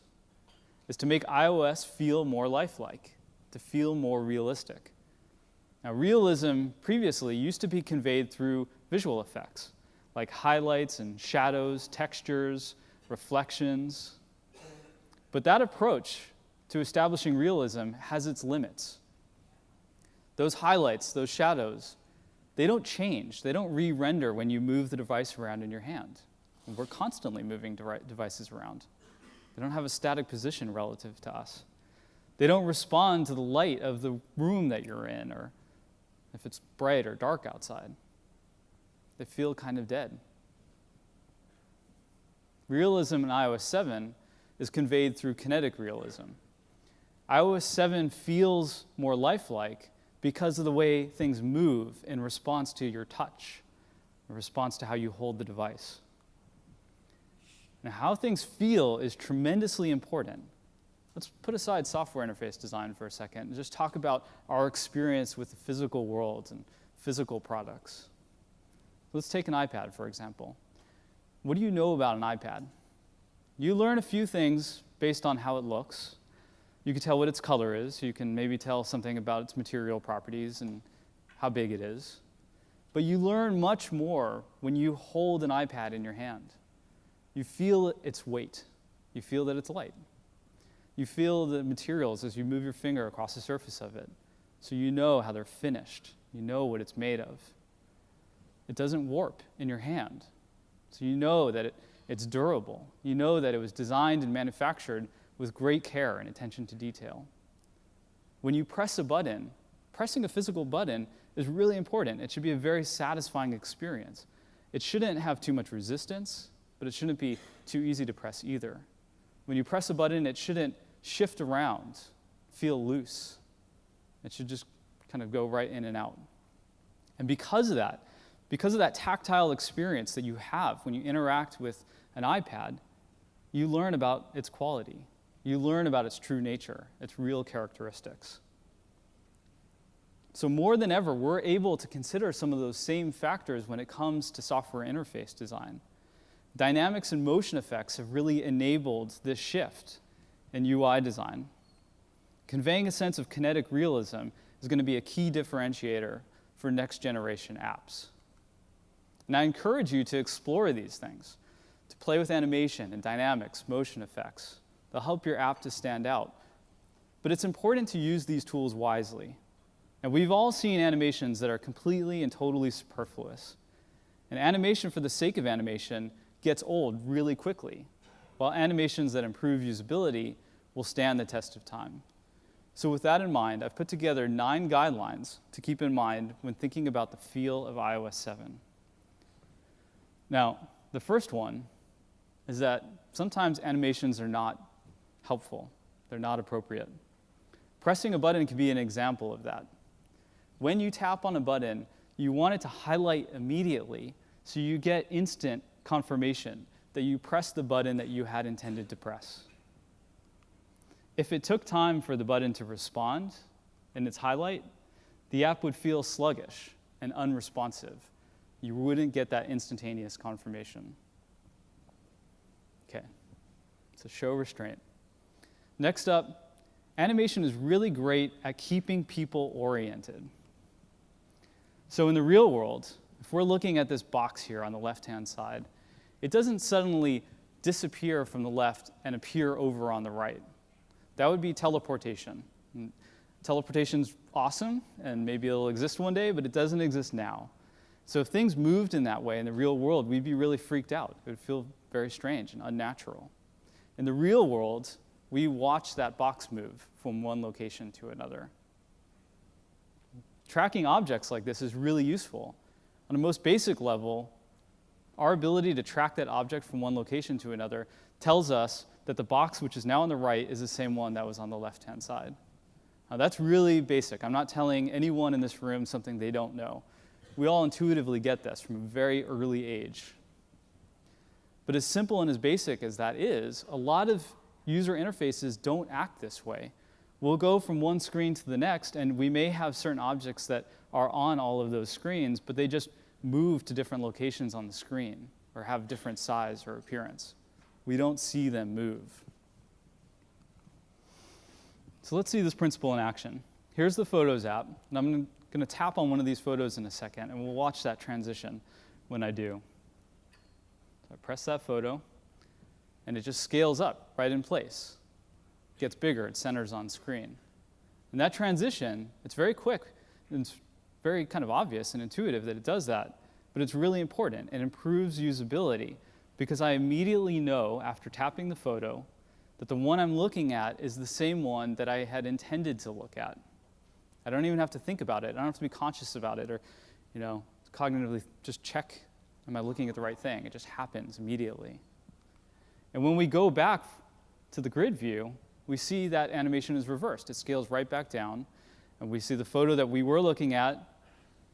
is to make iOS feel more lifelike, to feel more realistic. Now, realism previously used to be conveyed through visual effects, like highlights and shadows, textures, reflections. But that approach to establishing realism has its limits. Those highlights, those shadows, they don't change. They don't re-render when you move the device around in your hand. And we're constantly moving devices around. They don't have a static position relative to us. They don't respond to the light of the room that you're in, or if it's bright or dark outside. They feel kind of dead. Realism in iOS 7 is conveyed through kinetic realism. iOS 7 feels more lifelike because of the way things move in response to your touch, in response to how you hold the device. Now, how things feel is tremendously important. Let's put aside software interface design for a second and just talk about our experience with the physical world and physical products. Let's take an iPad, for example. What do you know about an iPad? You learn a few things based on how it looks. You can tell what its color is. You can maybe tell something about its material properties and how big it is. But you learn much more when you hold an iPad in your hand. You feel its weight. You feel that it's light. You feel the materials as you move your finger across the surface of it. So you know how they're finished. You know what it's made of. It doesn't warp in your hand. So you know that it's durable. You know that it was designed and manufactured with great care and attention to detail. When you press a button, pressing a physical button is really important. It should be a very satisfying experience. It shouldn't have too much resistance, but it shouldn't be too easy to press either. When you press a button, it shouldn't shift around, feel loose. It should just kind of go right in and out. And because of that tactile experience that you have when you interact with an iPad, you learn about its quality. You learn about its true nature, its real characteristics. So more than ever, we're able to consider some of those same factors when it comes to software interface design. Dynamics and motion effects have really enabled this shift in UI design. Conveying a sense of kinetic realism is going to be a key differentiator for next-generation apps. And I encourage you to explore these things, to play with animation and dynamics, motion effects. They'll help your app to stand out. But it's important to use these tools wisely. And we've all seen animations that are completely and totally superfluous. And animation for the sake of animation gets old really quickly, while animations that improve usability will stand the test of time. So with that in mind, I've put together 9 guidelines to keep in mind when thinking about the feel of iOS 7. Now, the first one is that sometimes animations are not helpful. They're not appropriate. Pressing a button can be an example of that. When you tap on a button, you want it to highlight immediately so you get instant confirmation that you pressed the button that you had intended to press. If it took time for the button to respond in its highlight, the app would feel sluggish and unresponsive. You wouldn't get that instantaneous confirmation. Okay, so show restraint. Next up, animation is really great at keeping people oriented. So in the real world, if we're looking at this box here on the left-hand side, it doesn't suddenly disappear from the left and appear over on the right. That would be teleportation. And teleportation's awesome, and maybe it'll exist one day, but it doesn't exist now. So if things moved in that way in the real world, we'd be really freaked out. It would feel very strange and unnatural. In the real world, we watch that box move from one location to another. Tracking objects like this is really useful. On a most basic level, our ability to track that object from one location to another tells us that the box which is now on the right is the same one that was on the left-hand side. Now, that's really basic. I'm not telling anyone in this room something they don't know. We all intuitively get this from a very early age. But as simple and as basic as that is, a lot of user interfaces don't act this way. We'll go from one screen to the next, and we may have certain objects that are on all of those screens, but they just move to different locations on the screen or have different size or appearance. We don't see them move. So let's see this principle in action. Here's the Photos app, and I'm going to going to tap on one of these photos in a second, and we'll watch that transition when I do. So I press that photo, and it just scales up right in place. It gets bigger, it centers on screen. And that transition, it's very quick, and it's very kind of obvious and intuitive that it does that, but it's really important. It improves usability because I immediately know after tapping the photo that the one I'm looking at is the same one that I had intended to look at. I don't even have to think about it. I don't have to be conscious about it or, cognitively just check, am I looking at the right thing? It just happens immediately. And when we go back to the grid view, we see that animation is reversed. It scales right back down, and we see the photo that we were looking at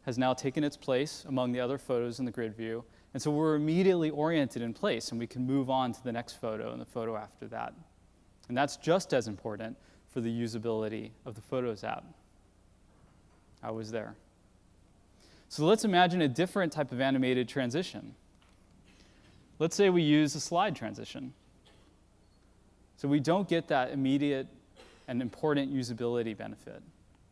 has now taken its place among the other photos in the grid view. And so we're immediately oriented in place, and we can move on to the next photo and the photo after that. And that's just as important for the usability of the Photos app. I was there. So let's imagine a different type of animated transition. Let's say we use a slide transition. So we don't get that immediate and important usability benefit.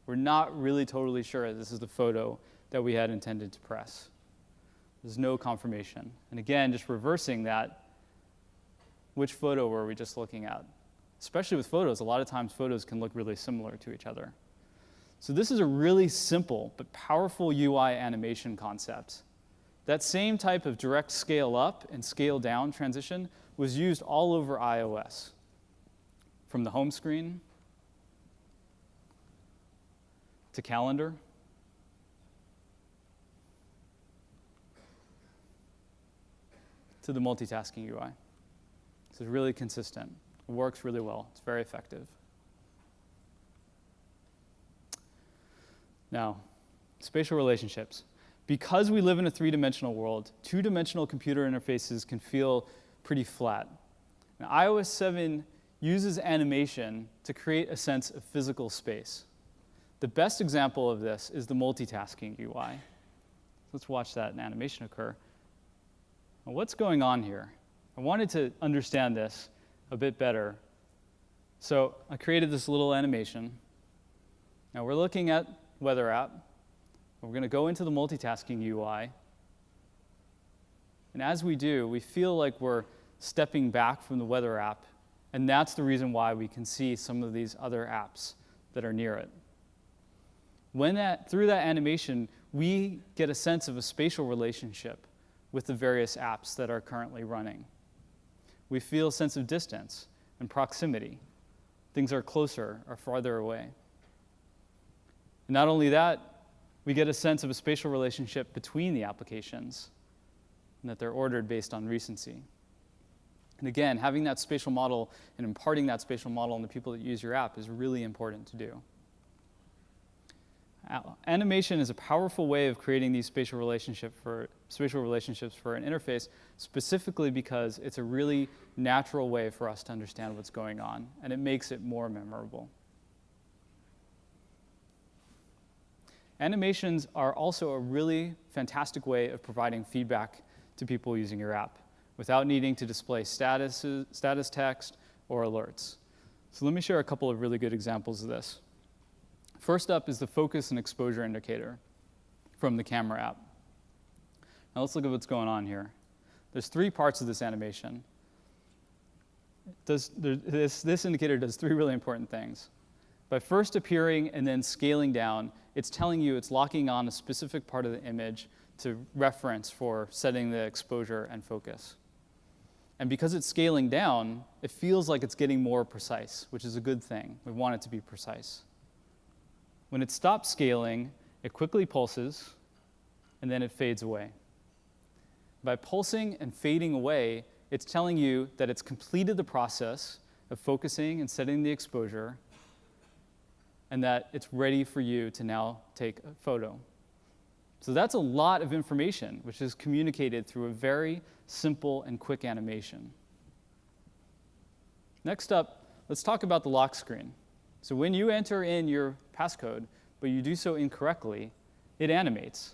We're not really totally sure this is the photo that we had intended to press. There's no confirmation. And again, just reversing that, which photo were we just looking at? Especially with photos, a lot of times photos can look really similar to each other. So this is a really simple but powerful UI animation concept. That same type of direct scale up and scale down transition was used all over iOS. From the home screen to calendar to the multitasking UI. This is really consistent. It works really well. It's very effective. Now, spatial relationships. Because we live in a three-dimensional world, two-dimensional computer interfaces can feel pretty flat. Now, iOS 7 uses animation to create a sense of physical space. The best example of this is the multitasking UI. Let's watch that in animation occur. Now, what's going on here? I wanted to understand this a bit better. So I created this little animation. Now we're looking at Weather app. We're going to go into the multitasking UI. And as we do, we feel like we're stepping back from the Weather app. And that's the reason why we can see some of these other apps that are near it. Through that animation, we get a sense of a spatial relationship with the various apps that are currently running. We feel a sense of distance and proximity. Things are closer or farther away. And not only that, we get a sense of a spatial relationship between the applications and that they're ordered based on recency. And again, having that spatial model and imparting that spatial model on the people that use your app is really important to do. Animation is a powerful way of creating these spatial relationships for an interface, specifically because it's a really natural way for us to understand what's going on, and it makes it more memorable. Animations are also a really fantastic way of providing feedback to people using your app without needing to display status text or alerts. So let me share a couple of really good examples of this. First up is the focus and exposure indicator from the camera app. Now let's look at what's going on here. There's three parts of this animation. This indicator does three really important things. By first appearing and then scaling down, it's telling you it's locking on a specific part of the image to reference for setting the exposure and focus. And because it's scaling down, it feels like it's getting more precise, which is a good thing. We want it to be precise. When it stops scaling, it quickly pulses, and then it fades away. By pulsing and fading away, it's telling you that it's completed the process of focusing and setting the exposure, and that it's ready for you to now take a photo. So that's a lot of information, which is communicated through a very simple and quick animation. Next up, let's talk about the lock screen. So when you enter in your passcode, but you do so incorrectly, it animates.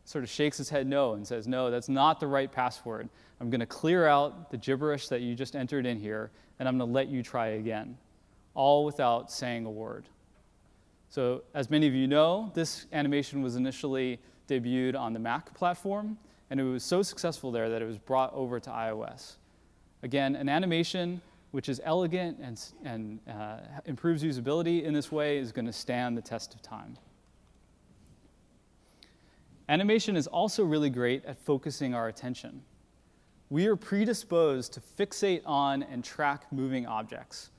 It sort of shakes its head no and says, no, that's not the right password. I'm going to clear out the gibberish that you just entered in here, and I'm going to let you try again, all without saying a word. So as many of you know, this animation was initially debuted on the Mac platform, and it was so successful there that it was brought over to iOS. Again, an animation which is elegant and improves usability in this way is going to stand the test of time. Animation is also really great at focusing our attention. We are predisposed to fixate on and track moving objects.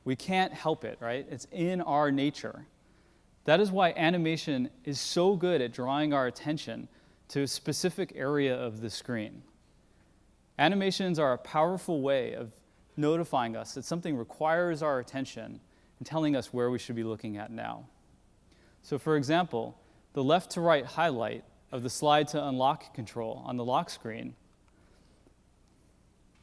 We can't help it, right? It's in our nature. That is why animation is so good at drawing our attention to a specific area of the screen. Animations are a powerful way of notifying us that something requires our attention and telling us where we should be looking at now. So for example, the left to right highlight of the slide to unlock control on the lock screen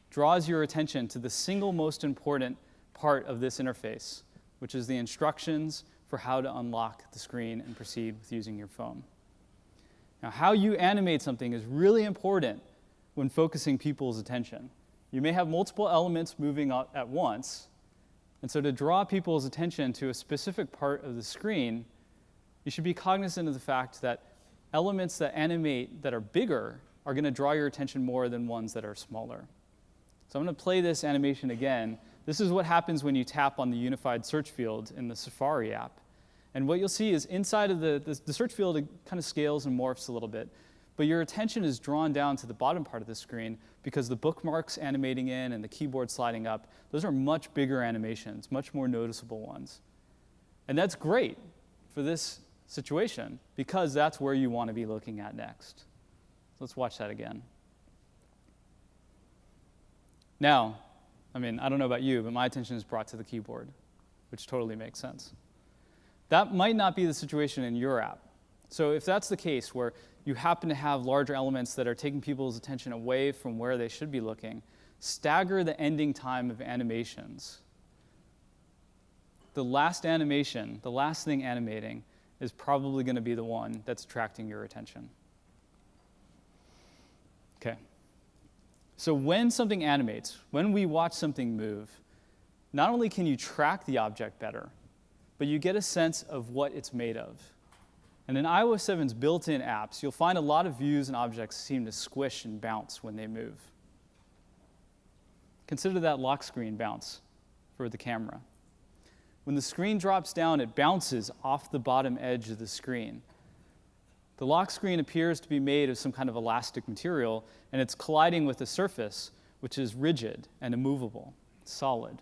draws your attention to the single most important part of this interface, which is the instructions for how to unlock the screen and proceed with using your phone. Now, how you animate something is really important when focusing people's attention. You may have multiple elements moving at once, and so to draw people's attention to a specific part of the screen, you should be cognizant of the fact that elements that animate that are bigger are going to draw your attention more than ones that are smaller. So I'm going to play this animation again. This is what happens when you tap on the unified search field in the Safari app. And what you'll see is inside of the search field, it kind of scales and morphs a little bit. But your attention is drawn down to the bottom part of the screen because the bookmarks animating in and the keyboard sliding up, those are much bigger animations, much more noticeable ones. And that's great for this situation because that's where you want to be looking at next. Let's watch that again. Now, I don't know about you, but my attention is brought to the keyboard, which totally makes sense. That might not be the situation in your app. So if that's the case, where you happen to have larger elements that are taking people's attention away from where they should be looking, stagger the ending time of animations. The last animation, the last thing animating, is probably going to be the one that's attracting your attention. Okay. So when something animates, when we watch something move, not only can you track the object better, but you get a sense of what it's made of. And in iOS 7's built-in apps, you'll find a lot of views and objects seem to squish and bounce when they move. Consider that lock screen bounce for the camera. When the screen drops down, it bounces off the bottom edge of the screen. The lock screen appears to be made of some kind of elastic material, and it's colliding with a surface which is rigid and immovable, solid.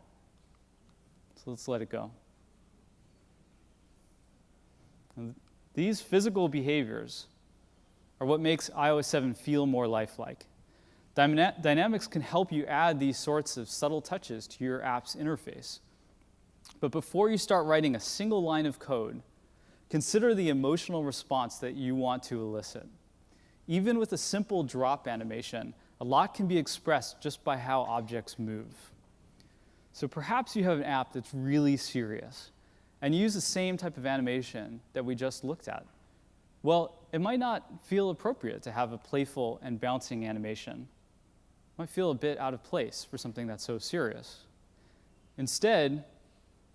So let's let it go. And these physical behaviors are what makes iOS 7 feel more lifelike. Dynamics can help you add these sorts of subtle touches to your app's interface. But before you start writing a single line of code, consider the emotional response that you want to elicit. Even with a simple drop animation, a lot can be expressed just by how objects move. So perhaps you have an app that's really serious and use the same type of animation that we just looked at. Well, it might not feel appropriate to have a playful and bouncing animation. It might feel a bit out of place for something that's so serious. Instead,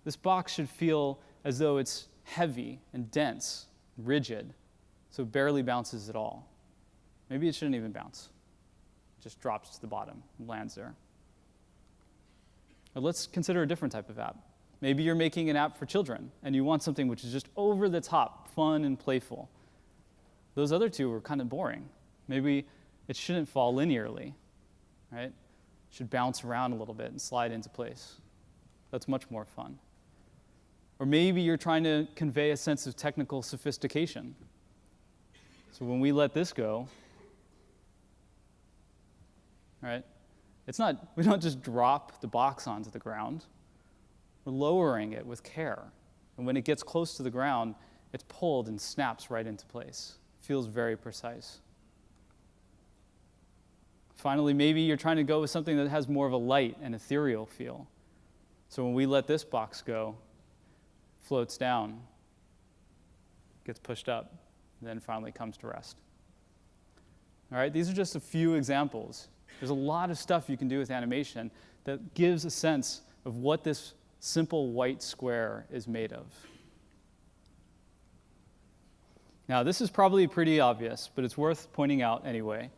this box should feel as though it's heavy and dense, rigid, so it barely bounces at all. Maybe it shouldn't even bounce. It just drops to the bottom and lands there. But let's consider a different type of app. Maybe you're making an app for children, and you want something which is just over the top, fun and playful. Those other two were kind of boring. Maybe it shouldn't fall linearly, right? It should bounce around a little bit and slide into place. That's much more fun. Or maybe you're trying to convey a sense of technical sophistication. So when we let this go, right, we don't just drop the box onto the ground. We're lowering it with care. And when it gets close to the ground, it's pulled and snaps right into place. It feels very precise. Finally, maybe you're trying to go with something that has more of a light and ethereal feel. So when we let this box go, it floats down, gets pushed up, and then finally comes to rest. All right, these are just a few examples. There's a lot of stuff you can do with animation that gives a sense of what this simple white square is made of. Now, this is probably pretty obvious, but it's worth pointing out anyway.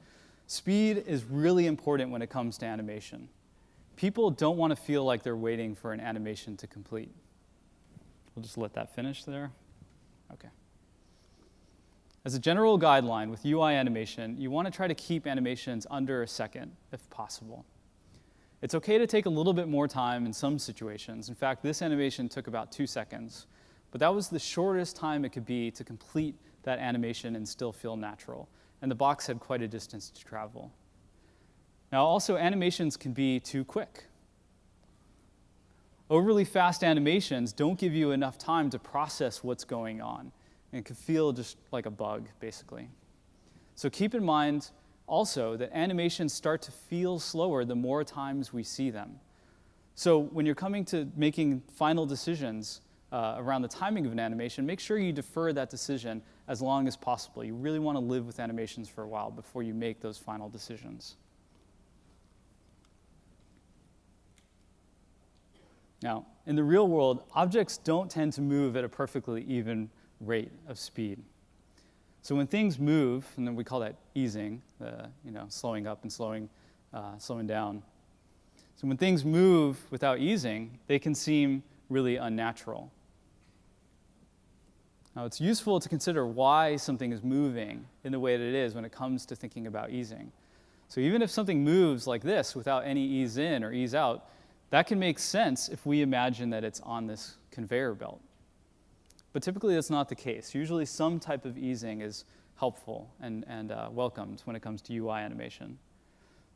Speed is really important when it comes to animation. People don't want to feel like they're waiting for an animation to complete. We'll just let that finish there. Okay. As a general guideline with UI animation, you want to try to keep animations under a second if possible. It's okay to take a little bit more time in some situations. In fact, this animation took about 2 seconds, but that was the shortest time it could be to complete that animation and still feel natural. And the box had quite a distance to travel. Now, also, animations can be too quick. Overly fast animations don't give you enough time to process what's going on, and it can feel just like a bug, basically. So keep in mind also that animations start to feel slower the more times we see them. So when you're coming to making final decisions around the timing of an animation, make sure you defer that decision as long as possible. You really want to live with animations for a while before you make those final decisions. Now, in the real world, objects don't tend to move at a perfectly even rate of speed. So when things move, and then we call that easing, slowing up and slowing down. So when things move without easing, they can seem really unnatural. Now, it's useful to consider why something is moving in the way that it is when it comes to thinking about easing. So even if something moves like this without any ease in or ease out, that can make sense if we imagine that it's on this conveyor belt. But typically that's not the case. Usually some type of easing is helpful and welcomed when it comes to UI animation.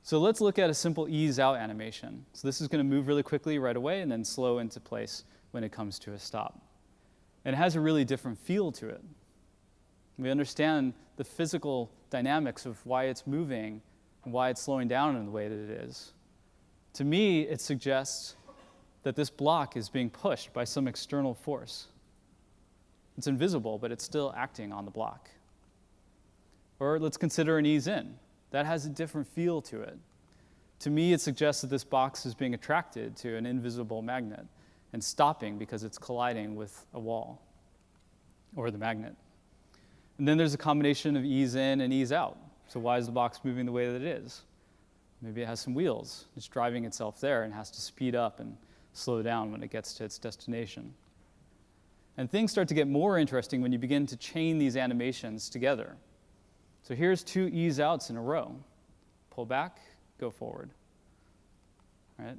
So let's look at a simple ease out animation. So this is going to move really quickly right away and then slow into place when it comes to a stop. And it has a really different feel to it. We understand the physical dynamics of why it's moving and why it's slowing down in the way that it is. To me, it suggests that this block is being pushed by some external force. It's invisible, but it's still acting on the block. Or let's consider an ease in. That has a different feel to it. To me, it suggests that this box is being attracted to an invisible magnet and stopping because it's colliding with a wall or the magnet. And then there's a combination of ease in and ease out. So why is the box moving the way that it is? Maybe it has some wheels. It's driving itself there and has to speed up and slow down when it gets to its destination. And things start to get more interesting when you begin to chain these animations together. So here's 2 ease outs in a row. Pull back, go forward. Right?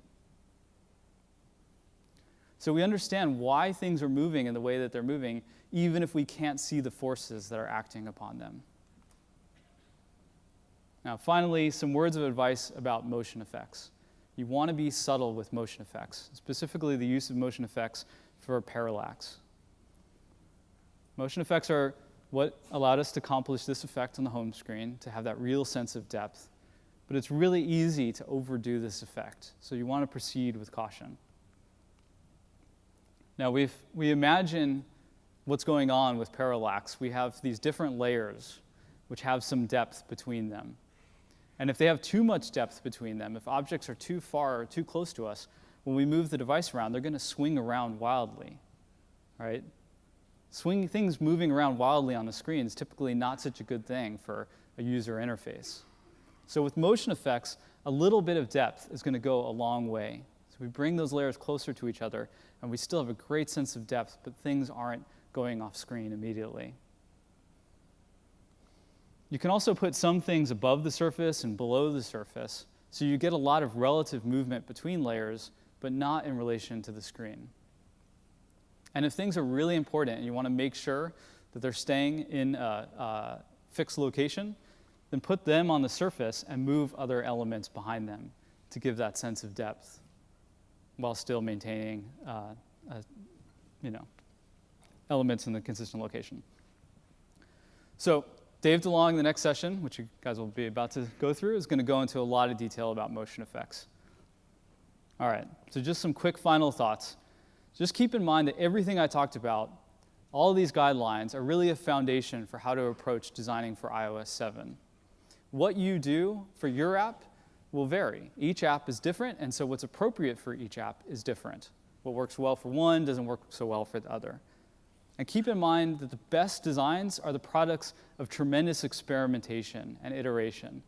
So we understand why things are moving in the way that they're moving, even if we can't see the forces that are acting upon them. Now, finally, some words of advice about motion effects. You want to be subtle with motion effects, specifically the use of motion effects for parallax. Motion effects are what allowed us to accomplish this effect on the home screen, to have that real sense of depth. But it's really easy to overdo this effect, so you want to proceed with caution. Now, we imagine what's going on with parallax. We have these different layers which have some depth between them. And if they have too much depth between them, if objects are too far or too close to us, when we move the device around, they're going to swing around wildly, right? Things moving around wildly on the screen is typically not such a good thing for a user interface. So with motion effects, a little bit of depth is going to go a long way. So we bring those layers closer to each other, and we still have a great sense of depth, but things aren't going off screen immediately. You can also put some things above the surface and below the surface, so you get a lot of relative movement between layers, but not in relation to the screen. And if things are really important and you want to make sure that they're staying in a fixed location, then put them on the surface and move other elements behind them to give that sense of depth while still maintaining elements in the consistent location. So Dave DeLong, the next session, which you guys will be about to go through, is going to go into a lot of detail about motion effects. All right, so just some quick final thoughts. Just keep in mind that everything I talked about, all of these guidelines, are really a foundation for how to approach designing for iOS 7. What you do for your app will vary. Each app is different, and so what's appropriate for each app is different. What works well for one doesn't work so well for the other. And keep in mind that the best designs are the products of tremendous experimentation and iteration.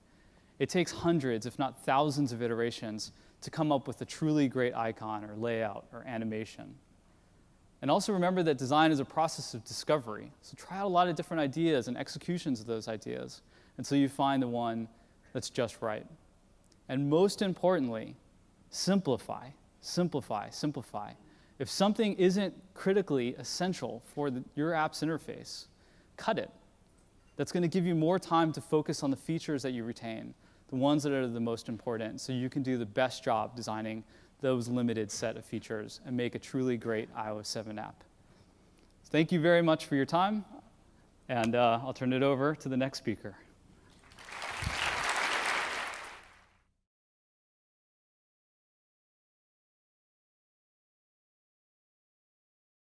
It takes hundreds, if not thousands, of iterations to come up with a truly great icon or layout or animation. And also remember that design is a process of discovery. So try out a lot of different ideas and executions of those ideas until you find the one that's just right. And most importantly, simplify, simplify, simplify. If something isn't critically essential for your app's interface, cut it. That's going to give you more time to focus on the features that you retain, the ones that are the most important, so you can do the best job designing those limited set of features and make a truly great iOS 7 app. Thank you very much for your time, and I'll turn it over to the next speaker.